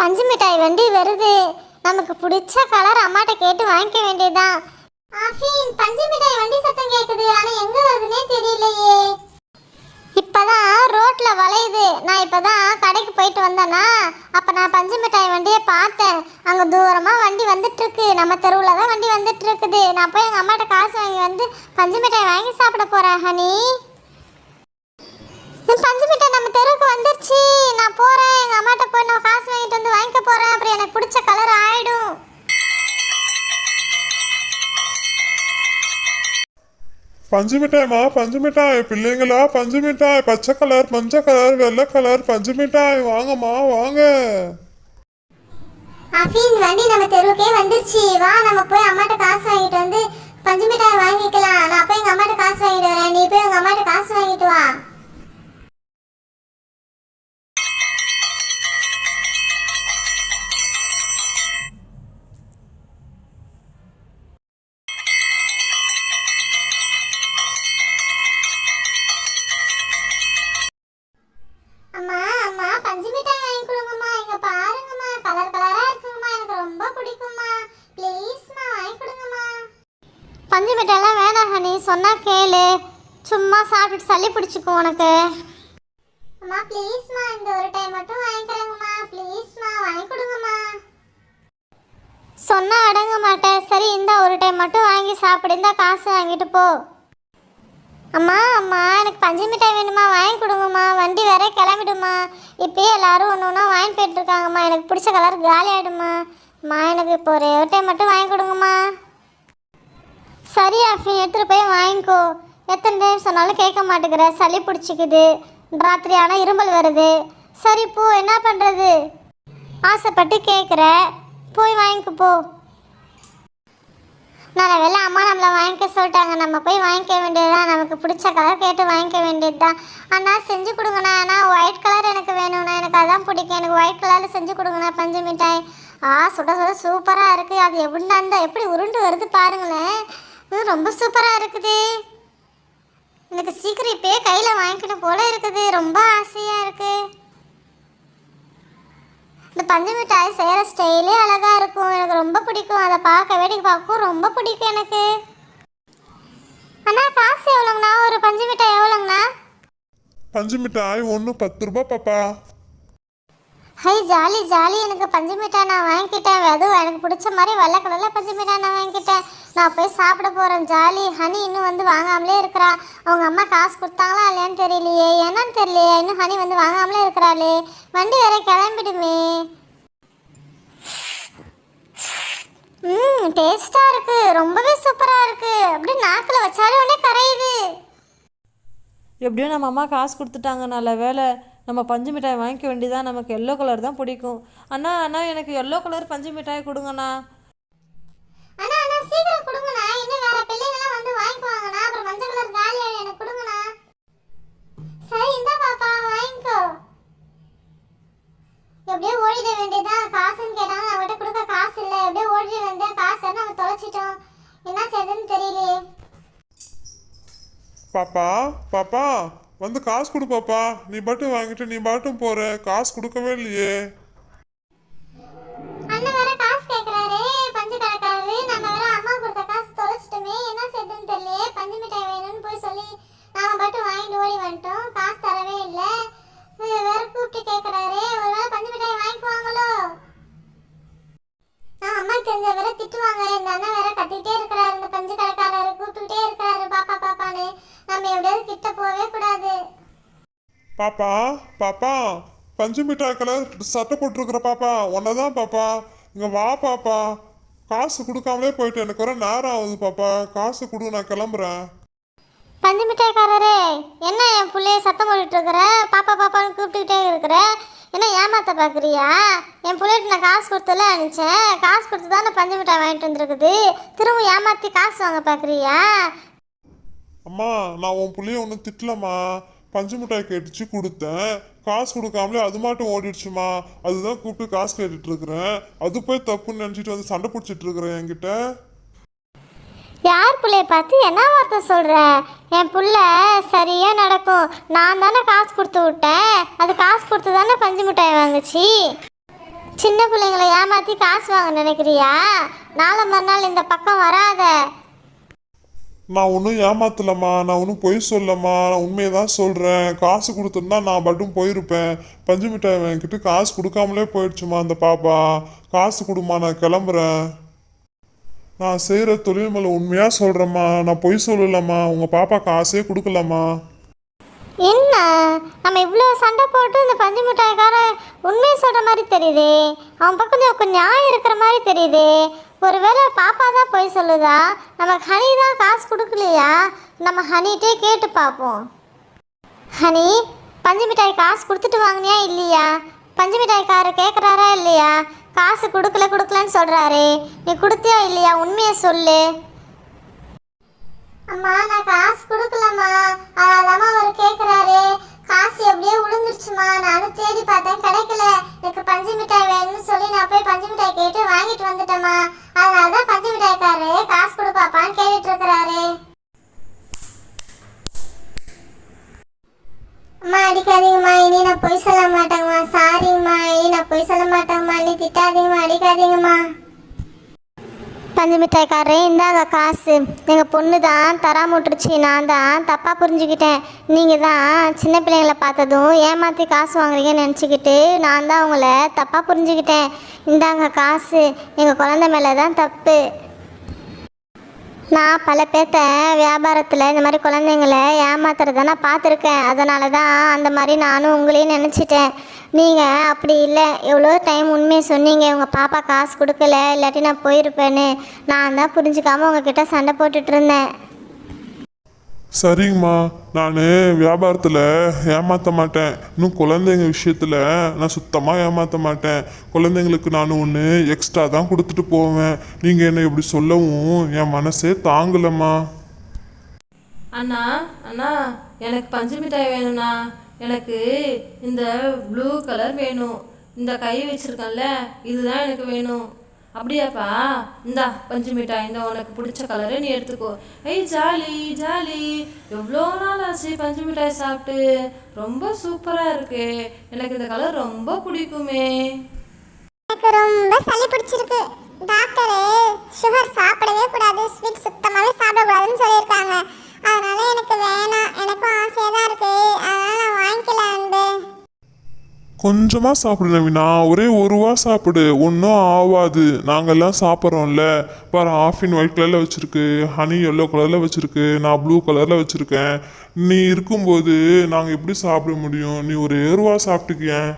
பஞ்சு மிட்டாய் வண்டி வருது. நமக்கு பிடிச்ச கலர் அம்மாட்ட கேட்டு வாங்கிக்க வேண்டியதுதான். ஆஃபீன், பஞ்சு மிட்டாய் வண்டி சத்தம் கேக்குது. ஆனா எங்க வருதுன்னே தெரியலையே. இப்பதான் ரோட்ல வளையுது. நான் இப்பதான் கடைக்கு போயிட்டு வந்தேனா, அப்ப நான் பஞ்சு மிட்டாய் வண்டியை பார்த்தேன். அங்க தூரமா வண்டி வந்துட்டு இருக்கு. நம்ம தெருவுல தான் வண்டி வந்துட்டு இருக்குது. நான் போய் எங்க அம்மாட்ட காசு வாங்கி வந்து பஞ்சு மிட்டாய் வாங்கி சாப்பிட போறேன். ஹனி, பஞ்சு மிட்டாய் நம்ம தெருவுக்கு வந்துருச்சு. நான் போறேன், எங்க அம்மாட்ட போய் நான் காசு வாங்கிட்டு வந்து வாங்கிக்க போறேன். அப்புறம் எனக்கு பிடிச்ச கலர் ஆயிடும். பஞ்சு மிட்டாய்மா, பஞ்சு மிட்டாய் பிள்ளைங்களா, பஞ்சு மிட்டாய் பச்சை கலர், மஞ்சள் கலர், வெள்ளை கலர் பஞ்சு மிட்டாய் வாங்கம்மா வாங்க. ஆஃபீன், வண்டி நம்ம தெருவுக்கே வந்துருச்சு. வா, நம்ம போய் அம்மாட்ட காசு வாங்கிட்டு வந்து பஞ்சு மிட்டாய் வாங்கிக்கலாம். நான் போய் எங்க அம்மாட்ட காசு வாங்கிட்டு வரேன். நீ போய் எங்க அம்மாட்ட காசு வாங்கிட்டு வா. அம்மா, அம்மா, பஞ்சு மிட்டாய் வாங்கி கொடுங்கம்மா. இங்க பாருங்கம்மா, கலர் கலரா இருக்குங்கம்மா. எனக்கு ரொம்ப பிடிக்கும்மா. ப்ளீஸ்மா வாங்கி கொடுங்கம்மா. பஞ்சு மிட்டாய்லாம் வேணாம் ஹனி, சொன்னா கேளு. சும்மா சாப்பிட்டு சளி பிடிச்சிக்கும் உனக்கு. அம்மா ப்ளீஸ்மா, இந்த ஒரு டைம் மட்டும் வாங்கிக்கிறேங்கம்மா. ப்ளீஸ்மா வாங்கி கொடுங்கம்மா. சொன்னா அடங்க மாட்டேன். சரி, இந்த ஒரு டைம் மட்டும் வாங்கி சாப்பிடு. இந்த காசு வாங்கிட்டு போ. அம்மா, அம்மா, எனக்கு பஞ்சு மிட்டாய் வேணுமா, வாங்கி கொடுங்கம்மா. வண்டி வேற கிளம்பிடுமா. இப்பயே எல்லாரும் ஒன்று ஒன்றா வாங்கி போயிட்டுருக்காங்கம்மா. எனக்கு பிடிச்ச கலர் காலி ஆகிடுமா. அம்மா, எனக்கு இப்போ ஒரே ஒரு டைம் மட்டும் வாங்கி கொடுங்கம்மா. சரி ஆஃபி, எடுத்துகிட்டு போய் வாங்கிக்கோ. எத்தனை டைம் சொன்னாலும் கேட்க மாட்டேங்கிற. சளி பிடிச்சிக்குது, ராத்திரி ஆனால் இரும்பல் வருது. சரி போ, என்ன பண்ணுறது. ஆசைப்பட்டு கேட்குற, போய் வாங்கிக்க போ. நல்ல வேலை அம்மா நம்மளை வாங்கிக்க சொல்லிட்டாங்க. நம்ம போய் வாங்கிக்க வேண்டியதுதான். நமக்கு பிடிச்ச கலர் கேட்டு வாங்கிக்க வேண்டியது தான். அண்ணா செஞ்சு கொடுங்கண்ணா. ஆனால் ஒயிட் கலர் எனக்கு வேணும்ண்ணா. எனக்கு அதான் பிடிக்கும். எனக்கு ஒயிட் கலரில் செஞ்சு கொடுங்கண்ணா பஞ்சு மிட்டாய். சுட சுட சூப்பராக இருக்குது. அது எப்படின்னா இருந்தால் எப்படி உருண்டு வருது பாருங்களேன். ரொம்ப சூப்பராக இருக்குது. எனக்கு சீக்கிரம் இப்போயே கையில் வாங்கிக்கணும் போல இருக்குது. ரொம்ப ஆசையாக இருக்குது. இந்த பஞ்சு மிட்டாய் செய்கிற ஸ்டைலே அழகாக இருக்கும். எனக்கு ரொம்ப பிடிக்கும். அதை பார்க்க வேடிக்கை பார்க்கவும் ரொம்ப பிடிக்கும் எனக்கு. அண்ணா, காசு எவ்வளோங்கண்ணா? ஒரு பஞ்சு மிட்டாய் எவ்வளோங்கண்ணா? பஞ்சு மிட்டாய் ஒன்று 10 ரூபா பாப்பா. High, jolly jolly. எனக்கு பஞ்சு மிட்டாய் நான் வாங்கிக்கிட்டேன். அதுவும் எனக்கு பிடிச்ச மாதிரி வெள்ளை கலரில் பஞ்சு மிட்டாய் நான் வாங்கிக்கிட்டேன். நான் போய் சாப்பிட போகிறேன். ஜாலி. ஹனி இன்னும் வந்து வாங்காமலே இருக்கிறா. அவங்க அம்மா காசு கொடுத்தாங்களா இல்லையான்னு தெரியலையே. என்னன்னு தெரியலையே. இன்னும் ஹனி வந்து வாங்காமலே இருக்கிறாளே. வண்டி வேற கிளம்பிடுமே. டேஸ்டா இருக்கு. ரொம்பவே சூப்பரா இருக்கு. அப்படியே நாக்கில் வச்சாலே உடனே கரையுது. எப்படியோ நம்ம அம்மா காசு கொடுத்துட்டாங்க. நல்ல வேலை. நம்ம பஞ்சு மிட்டாய் வாங்கிக்க வேண்டியதான். நமக்கு எல்லோ கலர் தான் பிடிக்கும். அண்ணா, அண்ணா, எனக்கு எல்லோ கலர் பஞ்சு மிட்டாய் கொடுங்கண்ணா. அண்ணா, அண்ணா, சீக்கிரம் கொடுங்கண்ணா. இன்னும் வேற பிள்ளைங்கலாம் வந்து வாங்கிக்குவாங்கண்ணா. அப்புறம் மஞ்சள் கலர் காலியாகி எனக்கு கொடுங்கண்ணா. சரி, இந்தா பாப்பா, வாங்கிக்கோ. எப்படியோ ஓடிட வேண்டியதான். காசுன்னு கேட்டாங்க, நம்மகிட்ட கொடுக்க காசு இல்லை. எப்படியோ ஓடிட வேண்டிய காசு நம்ம தொலைச்சிட்டோம். என்ன செய்யுதுன்னு தெரியலையே. பாப்பா, பாப்பா வந்து காசு கொடு பாப்பா. நீ பாட்டும் வாங்கிட்டு நீ பாட்டும் போற. காசு கொடுக்கவே இல்லையே. அண்ணன் வேற காசு கேட்கறாரு. பஞ்சு கடைக்காரரு. நம்ம வேற அம்மா கொடுத்த காசு தொலைச்சிட்டோமே. என்ன செய்யுதுன்னு தெரியலையே. பஞ்சு மிட்டாய் வேணும்னு போய் சொல்லி நாம பாட்டும் வாங்கிட்டு ஓடி வந்துட்டோம். காசு தரவே இல்லை. வேற கூப்பிட்டு கேட்கறாரு. ஒருவேளை பஞ்சு மிட்டாய் வாங்கிக்குவாங்களோ. நான் அம்மா தெரிஞ்ச வேற திட்டுவாங்க. இந்த அண்ணன் வேற கத்திக்கிட்டே இருக்கிறாரு. இந்த பஞ்சு கடைக்காரரு கூப்பிட்டுட்டே இருக்கிறாரு பாப்பா பாப்பான்னு. நம்ம எப்படியாவது கிட்ட போவே கூடாது. பாப்பா, பாப்பா பஞ்சு மிட்டாய் கலர் சட்டை போட்டிருக்கிற பாப்பா ஒன்னதான் பாப்பா. இங்க வா பாப்பா. காசு கொடுக்காமலே போயிட்டு எனக்கு வர நேரம் ஆகுது பாப்பா. காசு கொடு, நான் கிளம்புறேன். பஞ்சு மிட்டாய்க்காரரே, என்ன என் பிள்ளைய சத்தம் போட்டுட்டு இருக்கிற? பாப்பா பாப்பான்னு கூப்பிட்டுக்கிட்டே இருக்கிற. என்ன ஏமாத்த பார்க்குறியா? என் பிள்ளைகிட்ட நான் காசு கொடுத்தல அனுப்பிச்சேன். காசு கொடுத்து தான் நான் பஞ்சு மிட்டாய் வாங்கிட்டு வந்துருக்குது. திரும்ப ஏமாற்றி காசு வாங்க பார்க்குறியா? அம்மா, நான் உன் புள்ளைய ஒன்றும் திட்டலம்மா. பஞ்சு மிட்டாய் கேட்டுச்சு கொடுத்தேன். காசு கொடுக்காமலே அது மட்டும் ஓடிடுச்சுமா. அதுதான் கூப்பிட்டு காசு கேட்டுட்டு இருக்கிறேன். அது போய் தப்புன்னு நினச்சிட்டு வந்து சண்டை பிடிச்சிட்டு இருக்கிறேன் என்கிட்ட. யார் பிள்ளைய பார்த்து என்ன வார்த்தை சொல்கிற? என் பிள்ளை சரியாக நடக்கும். நான் தானே காசு கொடுத்து விட்டேன். அது காசு கொடுத்து தானே பஞ்சு மிட்டாய் வாங்குச்சு. சின்ன பிள்ளைங்களை ஏமாற்றி காசு வாங்க நினைக்கிறியா? நாளை மறுநாள் இந்த பக்கம் வராத. நான் ஒன்றும் ஏமாத்தலம்மா, நான் ஒன்றும் பொய் சொல்லம்மா, நான் உண்மையை தான் சொல்கிறேன். காசு கொடுத்துருந்தா நான் மட்டும் போயிருப்பேன். பஞ்சு மிட்டாய் வாங்கிட்டு காசு கொடுக்காமலே போயிடுச்சுமா அந்த பாப்பா. காசு கொடுமா, நான் கிளம்புறேன். நான் செய்கிற தொழில் மேலே உண்மையாக சொல்கிறேம்மா, நான் பொய் சொல்லலம்மா. உங்கள் பாப்பா காசே கொடுக்கலம்மா. என்ன நம்ம இவ்வளோ சண்டை போட்டு இந்த பஞ்சு மிட்டாய்க்காரன் உண்மையை சொல்கிற மாதிரி தெரியுது. அவன் பக்கம் கொஞ்சம் நியாயம் இருக்கிற மாதிரி தெரியுது. ஒருவேளை பாப்பா தான் போய் சொல்லுதா? நமக்கு ஹனி தான் காசு கொடுக்கலையா? நம்ம ஹனிகிட்டே கேட்டு பார்ப்போம். ஹனி, பஞ்சு மிட்டாய் காசு கொடுத்துட்டு வாங்கினியா இல்லையா? பஞ்சு மிட்டாய்க்காரர் கேட்குறாரா இல்லையா? காசு கொடுக்கலன்னு சொல்கிறாரு. நீ கொடுத்தியா இல்லையா? உண்மையை சொல்லு. அம்மா, நான் காசு கொடுக்கலம்மா. அதனாலம்மா அவர் கேட்குறாரு. காசு எப்படியோ விழுந்துருச்சுமா. நானும் தேடி பார்த்தேன், கிடைக்கல. எனக்கு பஞ்சு மிட்டாய் வேணும்னு சொல்லி நான் போய் பஞ்சு மிட்டாய் கேட்டு வாங்கிட்டு வந்துட்டேம்மா. அதனால தான் பஞ்சு மிட்டாய்க்காரரு காசு கொடுப்பாப்பான்னு கேட்டுட்டு இருக்கிறாரு. அம்மா, அடிக்காதீங்கம்மா. இனி நான் பொய் சொல்ல மாட்டேங்கம்மா. சாரிங்கம்மா, இனி நான் பொய் சொல்ல மாட்டேங்கம்மா. நீ திட்டாதீங்கம்மா, அடிக்காதீங்கம்மா. பஞ்சு மிட்டாய்க்காரரே, இந்தாங்க காசு. எங்கள் பொண்ணு தான் தராம விட்டுருச்சு. நான் தான் தப்பாக புரிஞ்சுக்கிட்டேன். நீங்கள் தான் சின்ன பிள்ளைங்களை பார்த்ததும் ஏமாற்றி காசு வாங்குறீங்கன்னு நினச்சிக்கிட்டு நான் தான் உங்களை தப்பாக புரிஞ்சுக்கிட்டேன். இந்தாங்க காசு. எங்கள் குழந்தை மேலே தான் தப்பு. நான் பல பேர்த்த வியாபாரத்தில் இந்த மாதிரி குழந்தைங்களை ஏமாத்துறத நான் பார்த்துருக்கேன். அதனால தான் அந்த மாதிரி நானும் உங்களையும் நினச்சிட்டேன். நீங்கள் அப்படி இல்லை. எவ்வளோ டைம் உண்மையை சொன்னீங்க. உங்கள் பாப்பா காசு கொடுக்கல, இல்லாட்டி நான் போயிருப்பேன்னு. நான் தான் புரிஞ்சுக்காமல் உங்ககிட்ட சண்டை போட்டுட்டு இருந்தேன். சரிங்கம்மா, நான் வியாபாரத்தில் ஏமாற்ற மாட்டேன். இன்னும் குழந்தைங்க விஷயத்தில் நான் சுத்தமாக ஏமாற்ற மாட்டேன். குழந்தைங்களுக்கு நான் ஒன்று எக்ஸ்ட்ரா தான் கொடுத்துட்டு போவேன். நீங்கள் என்னை இப்படி சொல்லவும் என் மனசே தாங்கலம்மா. அண்ணா அண்ணா, எனக்கு பஞ்சு மிட்டாய் வேணும்ண்ணா. எனக்கு இந்த ப்ளூ கலர் வேணும். இந்த கை வச்சுருக்கேன்ல, இதுதான் எனக்கு வேணும். அப்படியாப்பா? இந்தா பஞ்சு மிட்டாய், இந்த உனக்கு பிடிச்ச கலரை நீ எடுத்துக்கோ. ஐய், ஜாலி ஜாலி. எவ்வளோ நாள் ஆச்சு பஞ்சு மிட்டாய் சாப்பிட்டு. ரொம்ப சூப்பராக இருக்கு. எனக்கு இந்த கலர் ரொம்ப பிடிக்குமே. எனக்கு ரொம்ப சளி பிடிச்சிருக்கு. டாக்டரு சுகர் சாப்பிடவே கூடாது, ஸ்வீட் சுத்தமாகவே சாப்பிடக்கூடாதுன்னு சொல்லியிருக்காங்க. அதனால எனக்கு வேணாம். எனக்கும் ஆசையாக தான் இருக்கு. அதனால நான் வாங்கிக்கல. அன்பு, கொஞ்சமாக சாப்பிடு நவீனா. ஒரே ஒரு ரூபா சாப்பிடு, ஒன்றும் ஆகாது. நாங்கள்லாம் சாப்பிட்றோம்ல. பாரு, ஆஃப் இன் ஒயிட் கலரில் வச்சுருக்கு, ஹனி எல்லோ கலரில் வச்சுருக்கு, நான் ப்ளூ கலரில் வச்சுருக்கேன். நீ இருக்கும்போது நாங்கள் எப்படி சாப்பிட முடியும்? நீ ஒரே ரூபா சாப்பிட்டுக்கியேன்.